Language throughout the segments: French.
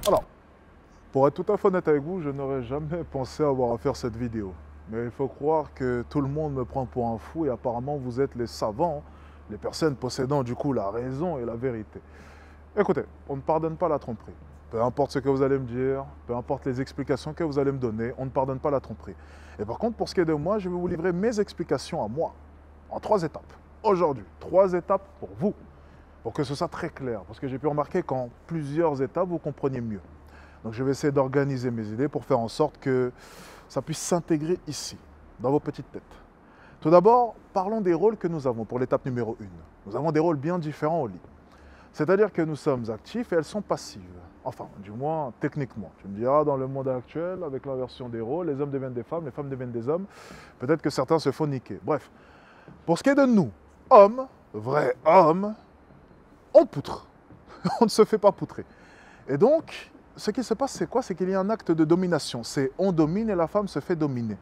Alors, pour être tout à fait honnête avec vous, je n'aurais jamais pensé avoir à faire cette vidéo. Mais il faut croire que tout le monde me prend pour un fou et apparemment vous êtes les savants, les personnes possédant du coup la raison et la vérité. Écoutez, on ne pardonne pas la tromperie. Peu importe ce que vous allez me dire, peu importe les explications que vous allez me donner, on ne pardonne pas la tromperie. Et par contre, pour ce qui est de moi, je vais vous livrer mes explications à moi, en 3 étapes. Aujourd'hui, 3 étapes pour vous, pour que ce soit très clair. Parce que j'ai pu remarquer qu'en plusieurs étapes, vous compreniez mieux. Donc je vais essayer d'organiser mes idées pour faire en sorte que ça puisse s'intégrer ici, dans vos petites têtes. Tout d'abord, parlons des rôles que nous avons pour l'étape numéro 1. Nous avons des rôles bien différents au lit. C'est-à-dire que nous sommes actifs et elles sont passives. Enfin, du moins, techniquement. Tu me diras, dans le monde actuel, avec l'inversion des rôles, les hommes deviennent des femmes, les femmes deviennent des hommes. Peut-être que certains se font niquer. Bref, pour ce qui est de nous, hommes, vrais hommes, on poutre. On ne se fait pas poutrer. Et donc, ce qui se passe, c'est quoi? C'est qu'il y a un acte de domination. C'est on domine et la femme se fait dominer.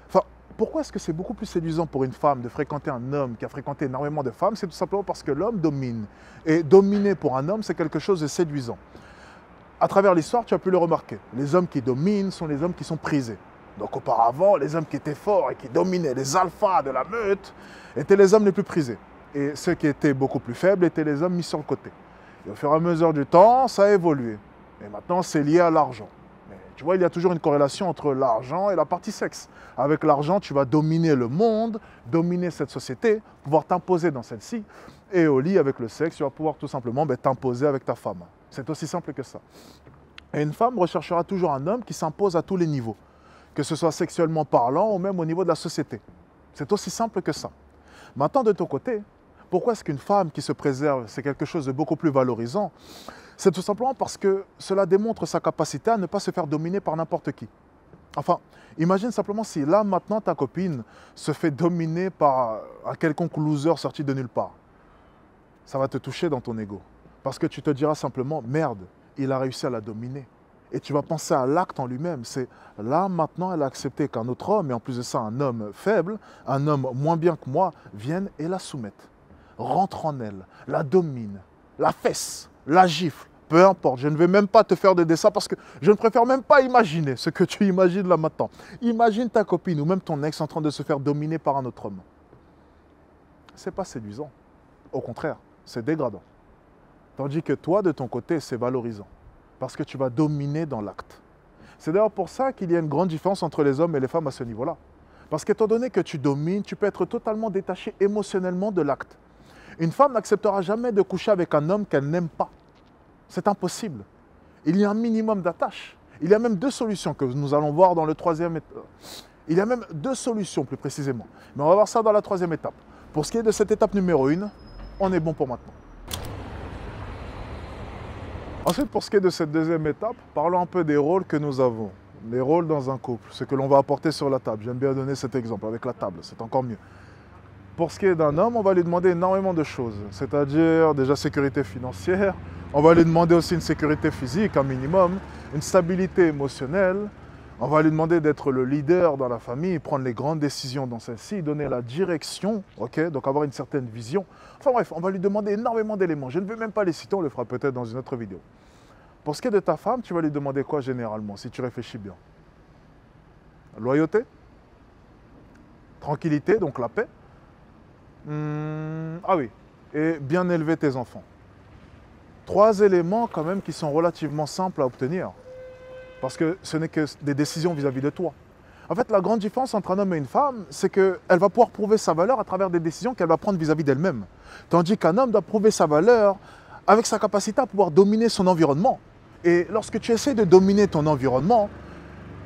Enfin, pourquoi est-ce que c'est beaucoup plus séduisant pour une femme de fréquenter un homme qui a fréquenté énormément de femmes? C'est tout simplement parce que l'homme domine. Et dominer pour un homme, c'est quelque chose de séduisant. À travers l'histoire, tu as pu le remarquer. Les hommes qui dominent sont les hommes qui sont prisés. Donc auparavant, les hommes qui étaient forts et qui dominaient, les alphas de la meute, étaient les hommes les plus prisés. Et ceux qui étaient beaucoup plus faibles étaient les hommes mis sur le côté. Et au fur et à mesure du temps, ça a évolué. Et maintenant, c'est lié à l'argent. Mais tu vois, il y a toujours une corrélation entre l'argent et la partie sexe. Avec l'argent, tu vas dominer le monde, dominer cette société, pouvoir t'imposer dans celle-ci. Et au lit, avec le sexe, tu vas pouvoir tout simplement t'imposer avec ta femme. C'est aussi simple que ça. Et une femme recherchera toujours un homme qui s'impose à tous les niveaux, que ce soit sexuellement parlant ou même au niveau de la société. C'est aussi simple que ça. Maintenant, de ton côté, pourquoi est-ce qu'une femme qui se préserve, c'est quelque chose de beaucoup plus valorisant? C'est tout simplement parce que cela démontre sa capacité à ne pas se faire dominer par n'importe qui. Enfin, imagine simplement si là, maintenant, ta copine se fait dominer par un quelconque loser sorti de nulle part. Ça va te toucher dans ton ego. Parce que tu te diras simplement, merde, il a réussi à la dominer. Et tu vas penser à l'acte en lui-même. C'est là, maintenant, elle a accepté qu'un autre homme, et en plus de ça, un homme faible, un homme moins bien que moi, vienne et la soumette. Rentre en elle, la domine, la fesse, la gifle, peu importe. Je ne vais même pas te faire de dessin parce que je ne préfère même pas imaginer ce que tu imagines là maintenant. Imagine ta copine ou même ton ex en train de se faire dominer par un autre homme. C'est pas séduisant. Au contraire, c'est dégradant. Tandis que toi, de ton côté, c'est valorisant. Parce que tu vas dominer dans l'acte. C'est d'ailleurs pour ça qu'il y a une grande différence entre les hommes et les femmes à ce niveau-là. Parce qu'étant donné que tu domines, tu peux être totalement détaché émotionnellement de l'acte. Une femme n'acceptera jamais de coucher avec un homme qu'elle n'aime pas. C'est impossible. Il y a un minimum d'attache. Il y a même 2 solutions que nous allons voir dans le 3e étape. Il y a même 2 solutions plus précisément. Mais on va voir ça dans la 3e étape. Pour ce qui est de cette étape numéro 1, on est bon pour maintenant. Ensuite, pour ce qui est de cette 2e étape, parlons un peu des rôles que nous avons. Les rôles dans un couple, ce que l'on va apporter sur la table. J'aime bien donner cet exemple avec la table, c'est encore mieux. Pour ce qui est d'un homme, on va lui demander énormément de choses. C'est-à-dire déjà sécurité financière, on va lui demander aussi une sécurité physique, un minimum, une stabilité émotionnelle. On va lui demander d'être le leader dans la famille, prendre les grandes décisions dans celle-ci, donner la direction, ok, donc avoir une certaine vision. Enfin bref, on va lui demander énormément d'éléments. Je ne vais même pas les citer, on le fera peut-être dans une autre vidéo. Pour ce qui est de ta femme, tu vas lui demander quoi généralement, si tu réfléchis bien? Loyauté? Tranquillité, donc la paix? Ah oui, et bien élever tes enfants. 3 éléments quand même qui sont relativement simples à obtenir. Parce que ce n'est que des décisions vis-à-vis de toi. En fait, la grande différence entre un homme et une femme, c'est qu'elle va pouvoir prouver sa valeur à travers des décisions qu'elle va prendre vis-à-vis d'elle-même. Tandis qu'un homme doit prouver sa valeur avec sa capacité à pouvoir dominer son environnement. Et lorsque tu essaies de dominer ton environnement,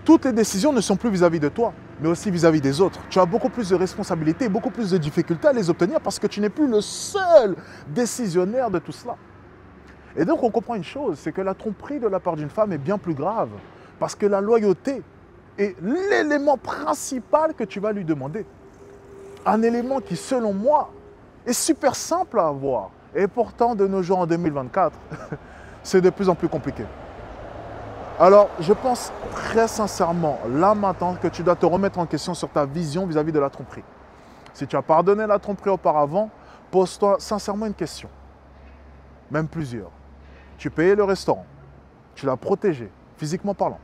toutes les décisions ne sont plus vis-à-vis de toi, mais aussi vis-à-vis des autres. Tu as beaucoup plus de responsabilités, beaucoup plus de difficultés à les obtenir parce que tu n'es plus le seul décisionnaire de tout cela. Et donc on comprend une chose, c'est que la tromperie de la part d'une femme est bien plus grave. Parce que la loyauté est l'élément principal que tu vas lui demander. Un élément qui, selon moi, est super simple à avoir. Et pourtant, de nos jours en 2024, c'est de plus en plus compliqué. Alors, je pense très sincèrement, là maintenant, que tu dois te remettre en question sur ta vision vis-à-vis de la tromperie. Si tu as pardonné la tromperie auparavant, pose-toi sincèrement une question. Même plusieurs. Tu payais le restaurant. Tu l'as protégée, physiquement parlant,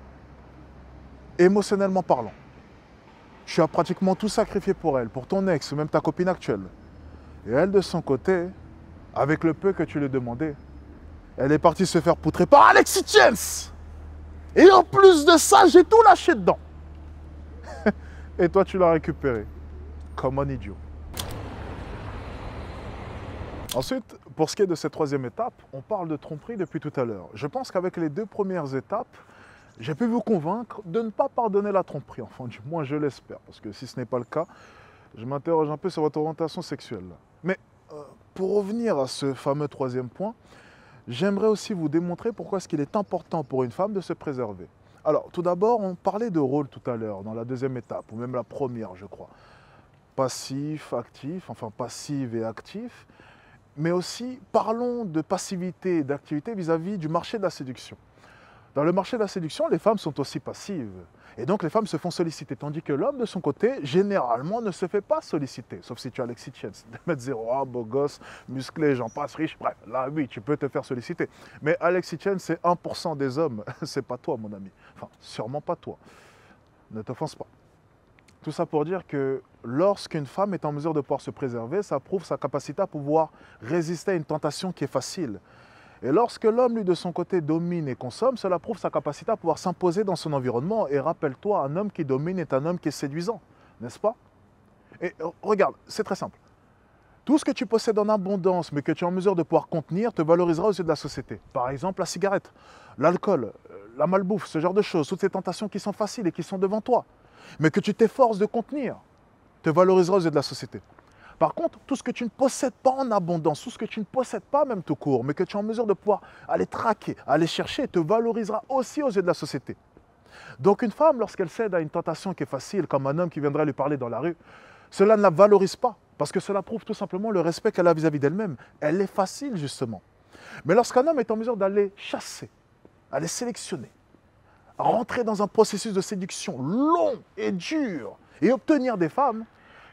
émotionnellement parlant. Tu as pratiquement tout sacrifié pour elle, pour ton ex, ou même ta copine actuelle. Et elle, de son côté, avec le peu que tu lui demandais, elle est partie se faire poutrer par Alexis Chance. Et en plus de ça, j'ai tout lâché dedans. Et toi, tu l'as récupéré. Comme un idiot. Ensuite, pour ce qui est de cette troisième étape, on parle de tromperie depuis tout à l'heure. Je pense qu'avec les deux premières étapes, j'ai pu vous convaincre de ne pas pardonner la tromperie. Enfin, du moins, je l'espère. Parce que si ce n'est pas le cas, je m'interroge un peu sur votre orientation sexuelle. Mais pour revenir à ce fameux troisième point, j'aimerais aussi vous démontrer pourquoi est-ce qu'il est important pour une femme de se préserver. Alors, tout d'abord, on parlait de rôle tout à l'heure, dans la deuxième étape, ou même la première, je crois. Passif, actif, enfin passive et actif. Mais aussi, parlons de passivité et d'activité vis-à-vis du marché de la séduction. Dans le marché de la séduction, les femmes sont aussi passives. Et donc, les femmes se font solliciter. Tandis que l'homme, de son côté, généralement, ne se fait pas solliciter. Sauf si tu as Alexis Chance, 2,01 m, beau gosse, musclé, j'en passe, riche. Bref, là, oui, tu peux te faire solliciter. Mais Alexis Chance, c'est 1% des hommes. C'est pas toi, mon ami. Enfin, sûrement pas toi. Ne t'offense pas. Tout ça pour dire que lorsqu'une femme est en mesure de pouvoir se préserver, ça prouve sa capacité à pouvoir résister à une tentation qui est facile. Et lorsque l'homme, lui, de son côté, domine et consomme, cela prouve sa capacité à pouvoir s'imposer dans son environnement. Et rappelle-toi, un homme qui domine est un homme qui est séduisant, n'est-ce pas? Et regarde, c'est très simple. Tout ce que tu possèdes en abondance, mais que tu es en mesure de pouvoir contenir, te valorisera aux yeux de la société. Par exemple, la cigarette, l'alcool, la malbouffe, ce genre de choses, toutes ces tentations qui sont faciles et qui sont devant toi, mais que tu t'efforces de contenir, te valorisera aux yeux de la société. Par contre, tout ce que tu ne possèdes pas en abondance, tout ce que tu ne possèdes pas même tout court, mais que tu es en mesure de pouvoir aller traquer, aller chercher, te valorisera aussi aux yeux de la société. Donc une femme, lorsqu'elle cède à une tentation qui est facile, comme un homme qui viendrait lui parler dans la rue, cela ne la valorise pas, parce que cela prouve tout simplement le respect qu'elle a vis-à-vis d'elle-même. Elle est facile, justement. Mais lorsqu'un homme est en mesure d'aller chasser, aller sélectionner, rentrer dans un processus de séduction long et dur et obtenir des femmes,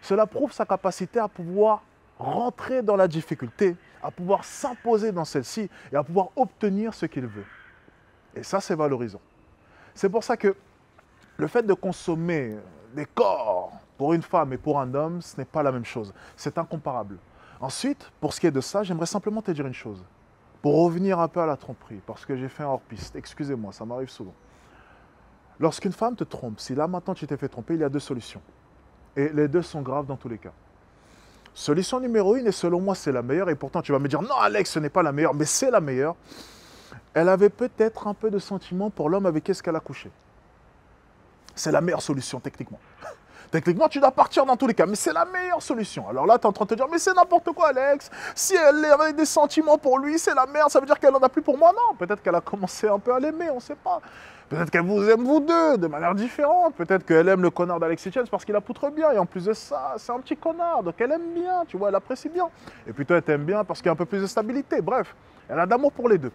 cela prouve sa capacité à pouvoir rentrer dans la difficulté, à pouvoir s'imposer dans celle-ci et à pouvoir obtenir ce qu'il veut. Et ça, c'est valorisant. C'est pour ça que le fait de consommer des corps pour une femme et pour un homme, ce n'est pas la même chose. C'est incomparable. Ensuite, pour ce qui est de ça, j'aimerais simplement te dire une chose. Pour revenir un peu à la tromperie, parce que j'ai fait un hors-piste, excusez-moi, ça m'arrive souvent. Lorsqu'une femme te trompe, si là maintenant tu t'es fait tromper, il y a deux solutions. Et les deux sont graves dans tous les cas. Solution numéro 1, et selon moi c'est la meilleure, et pourtant tu vas me dire non Alex, ce n'est pas la meilleure, mais c'est la meilleure. Elle avait peut-être un peu de sentiment pour l'homme avec qui est-ce qu'elle a couché. C'est la meilleure solution techniquement. Techniquement, tu dois partir dans tous les cas, mais c'est la meilleure solution. Alors là, tu es en train de te dire, mais c'est n'importe quoi, Alex. Si elle avait des sentiments pour lui, c'est la merde, ça veut dire qu'elle n'en a plus pour moi. Non, peut-être qu'elle a commencé un peu à l'aimer, on ne sait pas. Peut-être qu'elle vous aime vous deux, de manière différente. Peut-être qu'elle aime le connard d'Alexis Chance parce qu'il la poutre bien. Et en plus de ça, c'est un petit connard, donc elle aime bien, tu vois, elle apprécie bien. Et puis toi, elle t'aime bien parce qu'il y a un peu plus de stabilité. Bref, elle a d'amour pour les deux.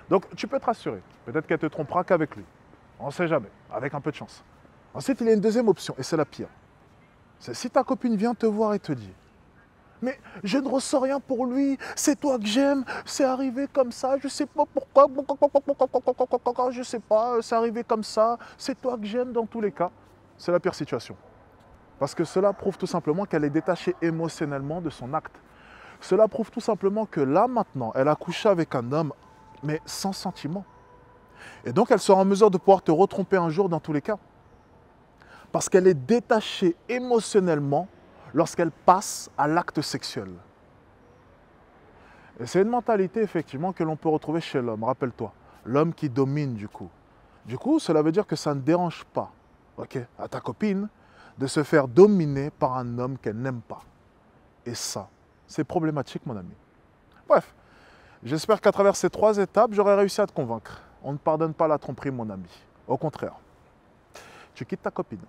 Donc, tu peux te rassurer. Peut-être qu'elle te trompera qu'avec lui. On ne sait jamais, avec un peu de chance. Ensuite, il y a une deuxième option, et c'est la pire. C'est si ta copine vient te voir et te dit « Mais je ne ressens rien pour lui, c'est toi que j'aime, c'est arrivé comme ça, je ne sais pas pourquoi, je ne sais pas, c'est arrivé comme ça, c'est toi que j'aime dans tous les cas. » C'est la pire situation. Parce que cela prouve tout simplement qu'elle est détachée émotionnellement de son acte. Cela prouve tout simplement que là, maintenant, elle a couché avec un homme, mais sans sentiment. Et donc, elle sera en mesure de pouvoir te retromper un jour dans tous les cas. Parce qu'elle est détachée émotionnellement lorsqu'elle passe à l'acte sexuel. Et c'est une mentalité, effectivement, que l'on peut retrouver chez l'homme, rappelle-toi. L'homme qui domine, du coup. Du coup, cela veut dire que ça ne dérange pas, à ta copine de se faire dominer par un homme qu'elle n'aime pas. Et ça, c'est problématique, mon ami. Bref, j'espère qu'à travers ces 3 étapes, j'aurai réussi à te convaincre. On ne pardonne pas la tromperie, mon ami. Au contraire, tu quittes ta copine.